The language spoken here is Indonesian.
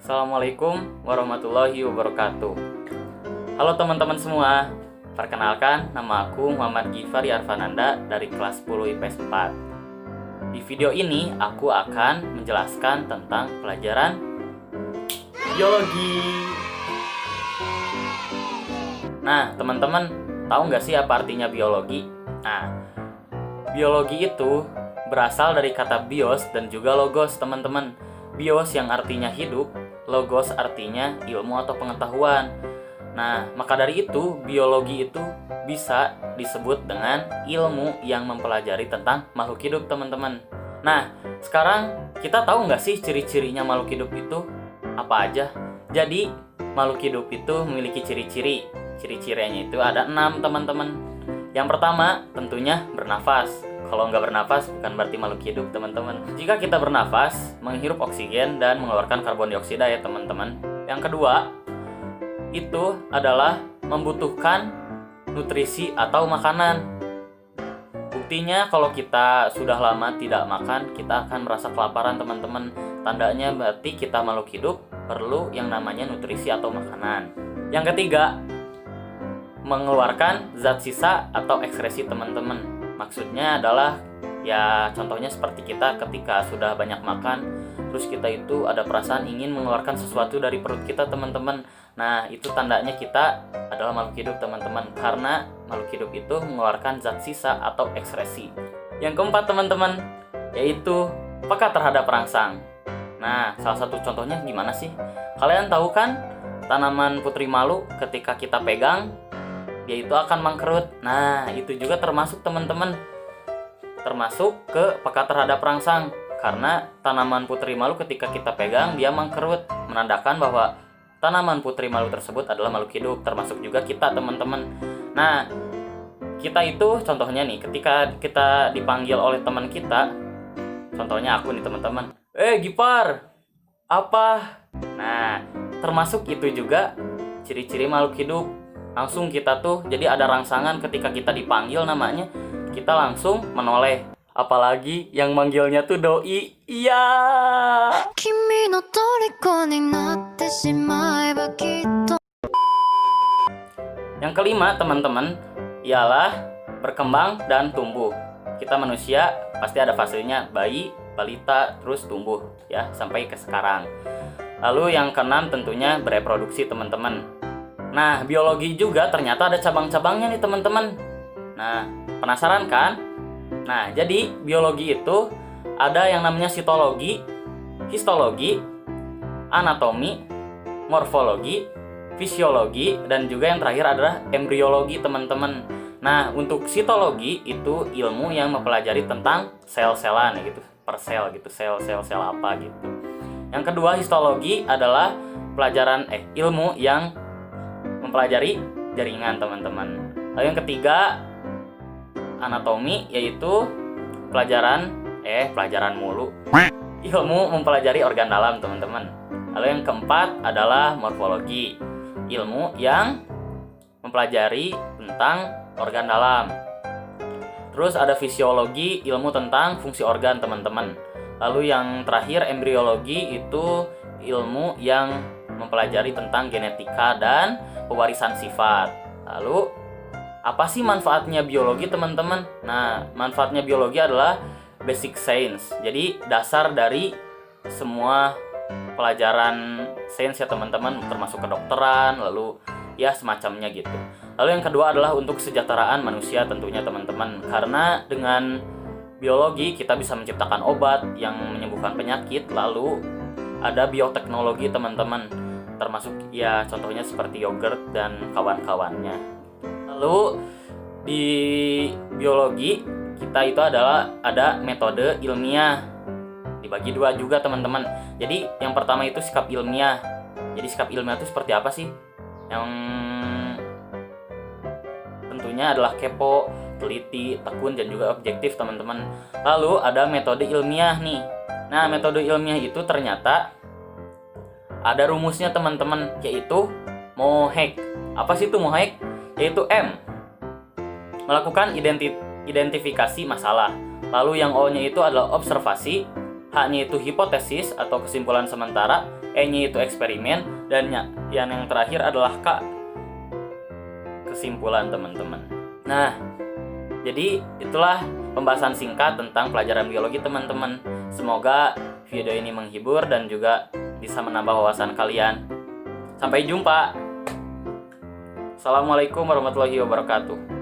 Assalamualaikum warahmatullahi wabarakatuh. Halo teman-teman semua, perkenalkan nama aku Muhammad Gifari Arfananda dari kelas 10 IPS 4. Di video ini aku akan menjelaskan tentang pelajaran biologi. Nah teman-teman, tahu nggak sih apa artinya biologi? Nah, biologi itu berasal dari kata bios dan juga logos teman-teman. Bios yang artinya hidup, logos artinya ilmu atau pengetahuan. Nah, maka dari itu biologi itu bisa disebut dengan ilmu yang mempelajari tentang makhluk hidup teman-teman. Nah, sekarang kita tahu nggak sih ciri-cirinya makhluk hidup itu apa aja? Jadi, makhluk hidup itu memiliki ciri-ciri. Ciri-cirinya itu ada 6 teman-teman. Yang pertama tentunya bernafas. Kalau nggak bernafas bukan berarti makhluk hidup teman-teman. Jika kita bernafas, menghirup oksigen dan mengeluarkan karbon dioksida ya teman-teman. Yang kedua, itu adalah membutuhkan nutrisi atau makanan. Buktinya kalau kita sudah lama tidak makan, kita akan merasa kelaparan teman-teman. Tandanya berarti kita makhluk hidup perlu yang namanya nutrisi atau makanan. Yang ketiga, mengeluarkan zat sisa atau ekskresi teman-teman. Maksudnya adalah ya contohnya seperti kita ketika sudah banyak makan, terus kita itu ada perasaan ingin mengeluarkan sesuatu dari perut kita teman-teman. Nah itu tandanya kita adalah makhluk hidup teman-teman, karena makhluk hidup itu mengeluarkan zat sisa atau ekskresi. Yang keempat teman-teman, yaitu peka terhadap perangsang. Nah salah satu contohnya gimana sih? Kalian tahu kan tanaman putri malu ketika kita pegang dia itu akan mangkrut. Nah itu juga termasuk teman-teman, termasuk ke peka terhadap perangsang, karena tanaman putri malu ketika kita pegang dia mangkrut, menandakan bahwa tanaman putri malu tersebut adalah makhluk hidup, termasuk juga kita teman-teman. Nah kita itu contohnya nih, ketika kita dipanggil oleh teman kita, contohnya aku nih teman-teman, Gipar apa? Nah termasuk itu juga ciri-ciri makhluk hidup. Langsung kita tuh jadi ada rangsangan ketika kita dipanggil namanya, kita langsung menoleh. Apalagi yang manggilnya tuh doi. Iya. Yang kelima teman-teman ialah berkembang dan tumbuh. Kita manusia pasti ada fasenya, bayi, balita, terus tumbuh ya sampai ke sekarang. Lalu yang keenam tentunya bereproduksi teman-teman. Nah, biologi juga ternyata ada cabang-cabangnya nih teman-teman. Nah, penasaran kan? Nah, jadi biologi itu ada yang namanya sitologi, histologi, anatomi, morfologi, fisiologi, dan juga yang terakhir adalah embriologi teman-teman. Nah, untuk sitologi itu ilmu yang mempelajari tentang sel-selan gitu, per sel gitu, sel apa gitu. Yang kedua, histologi adalah pelajaran ilmu yang mempelajari jaringan teman-teman. Lalu yang ketiga, anatomi, yaitu pelajaran mulu, ilmu mempelajari organ dalam teman-teman. Lalu yang keempat adalah morfologi, ilmu yang mempelajari tentang organ dalam. Terus ada fisiologi, ilmu tentang fungsi organ teman-teman. Lalu yang terakhir embriologi, itu ilmu yang mempelajari tentang genetika dan pewarisan sifat. Lalu apa sih manfaatnya biologi teman-teman? Nah, manfaatnya biologi adalah basic science. Jadi dasar dari semua pelajaran sains ya teman-teman, termasuk kedokteran, lalu ya semacamnya gitu. Lalu yang kedua adalah untuk kesejahteraan manusia tentunya teman-teman, karena dengan biologi kita bisa menciptakan obat yang menyembuhkan penyakit. Lalu ada bioteknologi teman-teman, termasuk ya contohnya seperti yogurt dan kawan-kawannya. Lalu di biologi kita itu ada metode ilmiah, dibagi dua juga teman-teman. Jadi yang pertama itu sikap ilmiah. Jadi sikap ilmiah itu seperti apa sih? Yang tentunya adalah kepo, teliti, tekun, dan juga objektif teman-teman. Lalu ada metode ilmiah nih. Nah metode ilmiah itu ternyata ada rumusnya teman-teman, yaitu MOHEC. Apa sih itu MOHEC? Yaitu M, melakukan identifikasi masalah. Lalu yang O-nya itu adalah observasi, H-nya itu hipotesis atau kesimpulan sementara, E-nya itu eksperimen, dan yang terakhir adalah K, kesimpulan teman-teman. Nah, jadi itulah pembahasan singkat tentang pelajaran biologi teman-teman. Semoga video ini menghibur dan juga bisa menambah wawasan kalian. Sampai jumpa. Assalamualaikum warahmatullahi wabarakatuh.